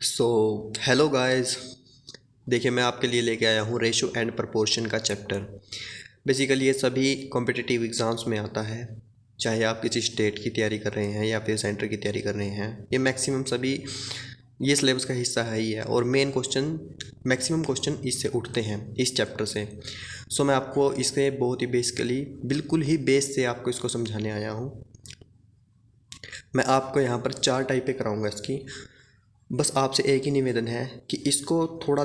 So hello guys. देखिए, मैं आपके लिए लेके आया हूँ रेशो एंड प्रपोर्शन का चैप्टर। बेसिकली ये सभी कॉम्पिटिटिव एग्ज़ाम्स में आता है, चाहे आप किसी स्टेट की तैयारी कर रहे हैं या फिर सेंटर की तैयारी कर रहे हैं। ये मैक्सिमम सभी ये सिलेबस का हिस्सा है ही है, और मैक्सिमम क्वेश्चन इससे उठते हैं, इस चैप्टर से। सो मैं आपको इसके बहुत ही बेसिकली बिल्कुल ही बेस से आपको इसको समझाने आया हूँ। मैं आपको यहाँ पर 4 टाइपें कराऊँगा इसकी। बस आपसे एक ही निवेदन है कि इसको थोड़ा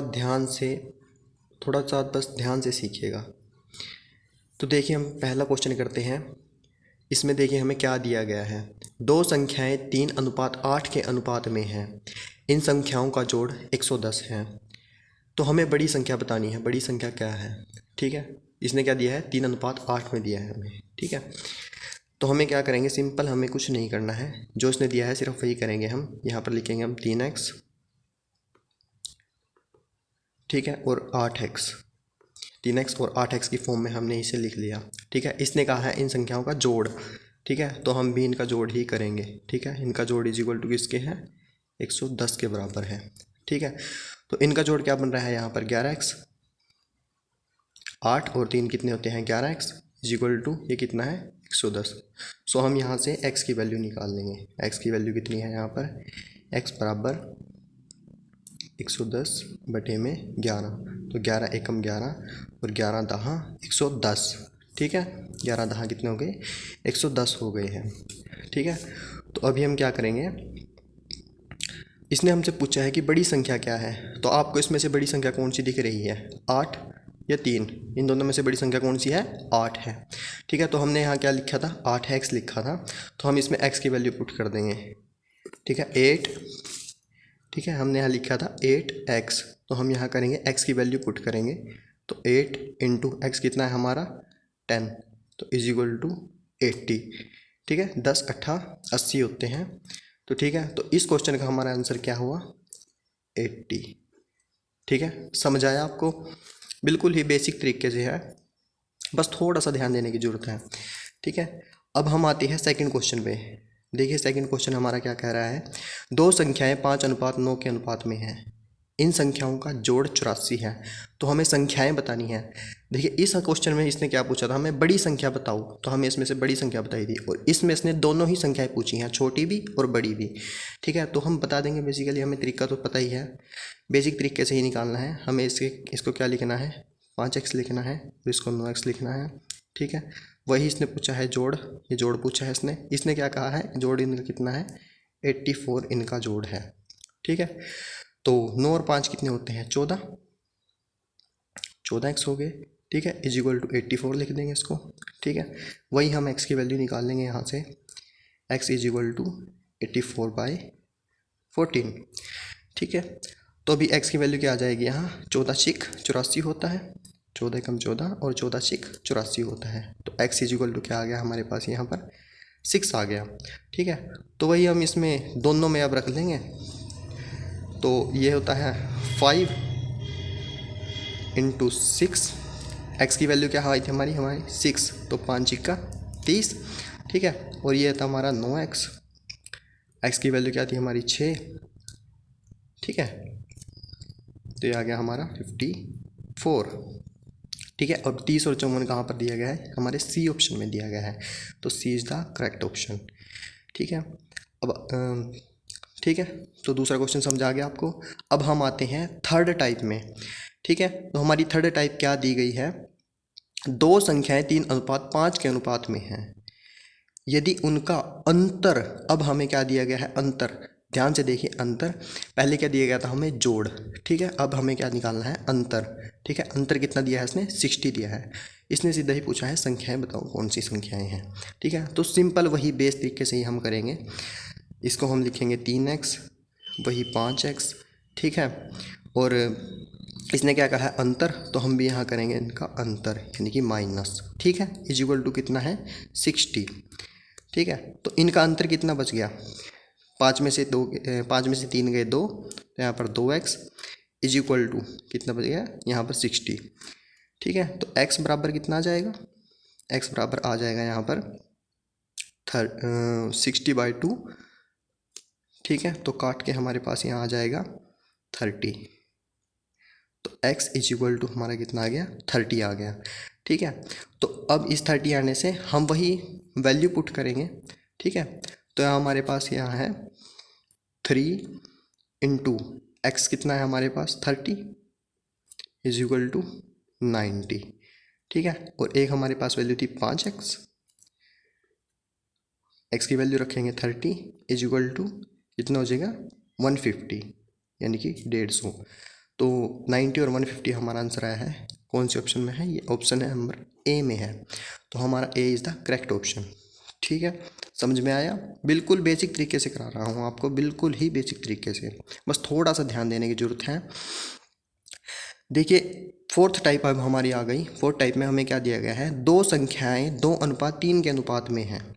सा बस ध्यान से सीखिएगा। तो देखिए, हम पहला क्वेश्चन करते हैं। इसमें देखिए हमें क्या दिया गया है। दो संख्याएं 3:8 के अनुपात में हैं। इन संख्याओं का जोड़ 110 है। तो हमें बड़ी संख्या बतानी है। बड़ी संख्या क्या है? ठीक है, इसने क्या दिया है? 3:8 में दिया है हमें। ठीक है, तो हमें क्या करेंगे? सिंपल, हमें कुछ नहीं करना है, जो इसने दिया है सिर्फ वही करेंगे हम। यहाँ पर लिखेंगे हम 3x, ठीक है, और 8x। 3x और 8x की फॉर्म में हमने इसे लिख लिया। ठीक है, इसने कहा है इन संख्याओं का जोड़। ठीक है, तो हम भी इनका जोड़ ही करेंगे। ठीक है, इनका जोड़ इज इक्वल टू किसके हैं? 110 के बराबर है। ठीक है, तो इनका जोड़ क्या बन रहा है यहाँ पर? 11x। 8 और 3 कितने होते हैं? 11x इज इक्वल टू ये कितना है? 110। सो हम यहाँ से x की वैल्यू निकाल लेंगे। x की वैल्यू कितनी है यहाँ पर? x बराबर 110 बटे में 11। तो 11 एकम 11 और 11 दहा 110। ठीक है, 11 दहा कितने हो गए? 110 हो गए हैं। ठीक है, तो अभी हम क्या करेंगे? इसने हमसे पूछा है कि बड़ी संख्या क्या है। तो आपको इसमें से बड़ी संख्या कौन सी दिख रही है? 8 या 3? इन दोनों में से बड़ी संख्या कौन सी है? 8 है। ठीक है, तो हमने यहाँ क्या लिखा था? 8x लिखा था। तो हम इसमें x की वैल्यू पुट कर देंगे। ठीक है, 8। ठीक है, हमने यहाँ लिखा था 8x, तो हम यहाँ करेंगे x की वैल्यू पुट करेंगे। तो 8 इंटू एक्स कितना है हमारा? 10। तो इज इक्वल टू 80। ठीक है, 10 अट्ठा 80 होते हैं। तो ठीक है, तो इस क्वेश्चन का हमारा आंसर क्या हुआ? 80। ठीक है, समझ आया आपको? बिल्कुल ही बेसिक तरीके से है, बस थोड़ा सा ध्यान देने की ज़रूरत है। ठीक है, अब हम आते हैं सेकंड क्वेश्चन पे। देखिए, सेकंड क्वेश्चन हमारा क्या कह रहा है। दो संख्याएं 5:9 के अनुपात में हैं। इन संख्याओं का जोड़ 84 है। तो हमें संख्याएं बतानी है। देखिए, इस क्वेश्चन में इसने क्या पूछा था? हमें बड़ी संख्या बताओ। तो हमें इसमें से बड़ी संख्या बताई थी, और इसमें इसने दोनों ही संख्याएं पूछी हैं, छोटी भी और बड़ी भी। ठीक है, तो हम बता देंगे। बेसिकली हमें तरीका तो पता ही है, बेसिक तरीके से ही निकालना है हमें। इसको क्या लिखना है? 5x लिखना है, और इसको 9x लिखना है। ठीक है, वही इसने पूछा है जोड़। ये जोड़ पूछा है इसने क्या कहा है? जोड़ इनका कितना है? 84 इनका जोड़ है। ठीक है, तो 9 और 5 कितने होते हैं? 14। 14x हो गए। ठीक है, इज इक्वल टू 84 लिख देंगे इसको। ठीक है, वही हम x की वैल्यू निकाल लेंगे यहाँ से। x is equal to 84/14। ठीक है, तो अभी x की वैल्यू क्या आ जाएगी यहाँ? 14×6 = 84 होता है। 14 कम 14 और 14×6 = 84 होता है। तो x इज इक्वल टू क्या आ गया हमारे पास यहाँ पर? 6 आ गया। ठीक है, तो वही हम इसमें दोनों में अब रख लेंगे। तो ये होता है 5 × 6। एक्स की वैल्यू क्या आई थी हमारी 6, तो 5×30। ठीक है, और ये था हमारा 9x। एक्स की वैल्यू क्या थी हमारी? 6। ठीक है, तो ये आ गया हमारा 54। ठीक है, अब 30 और 54 कहाँ पर दिया गया है? हमारे सी ऑप्शन में दिया गया है। तो सी इज़ द करेक्ट ऑप्शन। ठीक है, अब ठीक है, तो दूसरा क्वेश्चन समझ आ गया आपको। अब हम आते हैं थर्ड टाइप में। ठीक है, तो हमारी थर्ड टाइप क्या दी गई है? दो संख्याएं 3:5 के अनुपात में हैं। यदि उनका अंतर, अब हमें क्या दिया गया है? अंतर। ध्यान से देखिए, अंतर। पहले क्या दिया गया था हमें? जोड़। ठीक है, अब हमें क्या निकालना है? अंतर। ठीक है, अंतर कितना दिया है इसने? 60 दिया है। इसने सीधा ही पूछा है संख्याएं बताओ, कौन सी संख्याएं हैं। ठीक है, तो सिंपल वही बेस तरीके से ही हम करेंगे। इसको हम लिखेंगे 3x, वही 5x। ठीक है, और इसने क्या कहा है? अंतर, तो हम भी यहाँ करेंगे इनका अंतर, यानी कि माइनस। ठीक है, इज इक्वल टू कितना है? 60। ठीक है, तो इनका अंतर कितना बच गया? 5 में से 3 गए 2, तो यहाँ पर 2x इज इक्वल टू कितना बच गया यहाँ पर? 60। ठीक है, तो x बराबर कितना आ जाएगा? x बराबर आ जाएगा यहाँ पर 60/2, ठीक है, तो काट के हमारे पास यहाँ आ जाएगा 30। तो x इज इक्वल टू हमारा कितना आ गया, 30 आ गया। ठीक है, तो अब इस 30 आने से हम वही वैल्यू पुट करेंगे। ठीक है, तो यहाँ हमारे पास यहाँ है 3 इंटू एक्स कितना है हमारे पास 30 इज इक्वल टू 90। ठीक है, और एक हमारे पास वैल्यू थी 5x, x की वैल्यू रखेंगे 30 इज इक्वल टू कितना हो जाएगा 150 यानी कि 150। तो 90 और 150 हमारा आंसर आया है कौन से ऑप्शन में है, ये ऑप्शन है नंबर ए में है। तो हमारा A is the correct option. ठीक है, समझ में आया। बिल्कुल बेसिक तरीके से करा रहा हूँ आपको, बिल्कुल ही बेसिक तरीके से, बस थोड़ा सा ध्यान देने की ज़रूरत है। देखिए फोर्थ टाइप अब हमारी आ गई। फोर्थ टाइप में हमें क्या दिया गया है, दो संख्याएं 2:3 के अनुपात में हैं,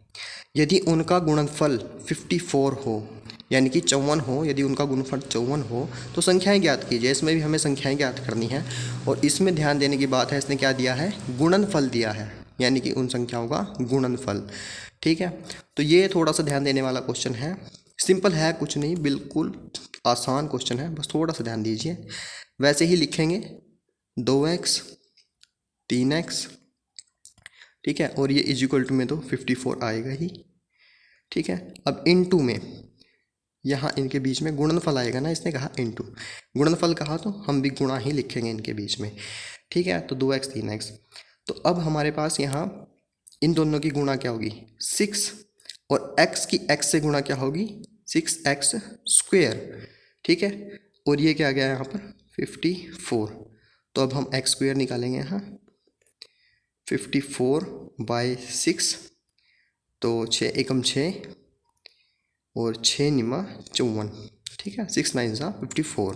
यदि उनका गुणनफल 54 हो यानी कि 54 हो, यदि उनका गुणनफल 54 हो तो संख्याएं ज्ञात कीजिए। इसमें भी हमें संख्याएं ज्ञात करनी है और इसमें ध्यान देने की बात है, इसने क्या दिया है, गुणनफल दिया है, यानी कि उन संख्याओं का गुणनफल। ठीक है, तो ये थोड़ा सा ध्यान देने वाला क्वेश्चन है, सिंपल है, कुछ नहीं, बिल्कुल आसान क्वेश्चन है, बस थोड़ा सा ध्यान दीजिए। वैसे ही लिखेंगे 2x 3x, ठीक है, और ये इज इक्वल टू में तो 54 आएगा ही। ठीक है, अब इनटू में यहाँ इनके बीच में गुणनफल आएगा ना, इसने कहा इनटू, गुणनफल कहा तो हम भी गुणा ही लिखेंगे इनके बीच में। ठीक है, तो 2x 3x, तो अब हमारे पास यहाँ इन दोनों की गुणा क्या होगी 6, और x की x से गुणा क्या होगी 6x स्क्वेयर। ठीक है, और ये क्या गया यहाँ पर 54, तो अब हम x स्क्वेयर निकालेंगे यहाँ 54/6, तो 6 एकम 6 और 6 निमा 54। ठीक है, 6 9 सा 54।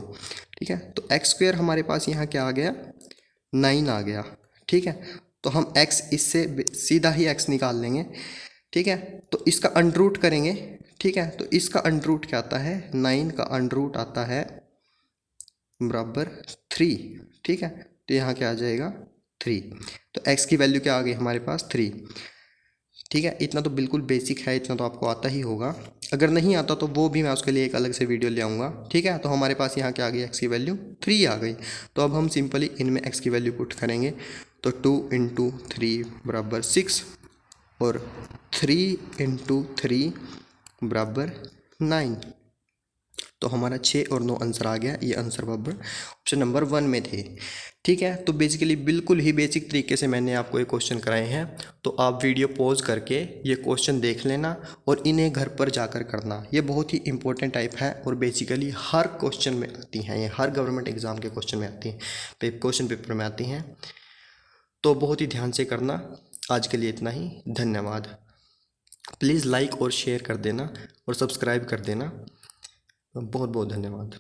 ठीक है, तो x स्क्वेयर हमारे पास यहाँ क्या आ गया 9 आ गया। ठीक है, तो हम x इससे सीधा ही x निकाल लेंगे। ठीक है, तो इसका अंडर रूट करेंगे। ठीक है, तो इसका अंडर रूट क्या आता है, 9 का अंडर रूट आता है बराबर 3। ठीक है, तो यहाँ क्या आ जाएगा 3, तो x की वैल्यू क्या आ गई हमारे पास 3। ठीक है, इतना तो बिल्कुल बेसिक है, इतना तो आपको आता ही होगा, अगर नहीं आता तो वो भी मैं उसके लिए एक अलग से वीडियो ले आऊँगा। ठीक है, तो हमारे पास यहाँ क्या आ गई x की वैल्यू 3 आ गई। तो अब हम सिंपली इनमें x की वैल्यू पुट करेंगे, तो 2 इंटू 3 बराबर 6 और 3 इंटू 3 बराबर 9, तो हमारा 6 और 9 आंसर आ गया। ये आंसर बराबर ऑप्शन नंबर 1 में थे। ठीक है, तो बेसिकली बिल्कुल ही बेसिक तरीके से मैंने आपको ये क्वेश्चन कराए हैं, तो आप वीडियो पॉज करके ये क्वेश्चन देख लेना और इन्हें घर पर जाकर करना। ये बहुत ही इंपॉर्टेंट टाइप है और बेसिकली हर क्वेश्चन में आती हैं, ये हर गवर्नमेंट एग्ज़ाम के क्वेश्चन में आती हैं, क्वेश्चन पेपर में आती हैं, तो बहुत ही ध्यान से करना। आज के लिए इतना ही, धन्यवाद। प्लीज़ लाइक और शेयर कर देना और सब्सक्राइब कर देना, बहुत बहुत धन्यवाद।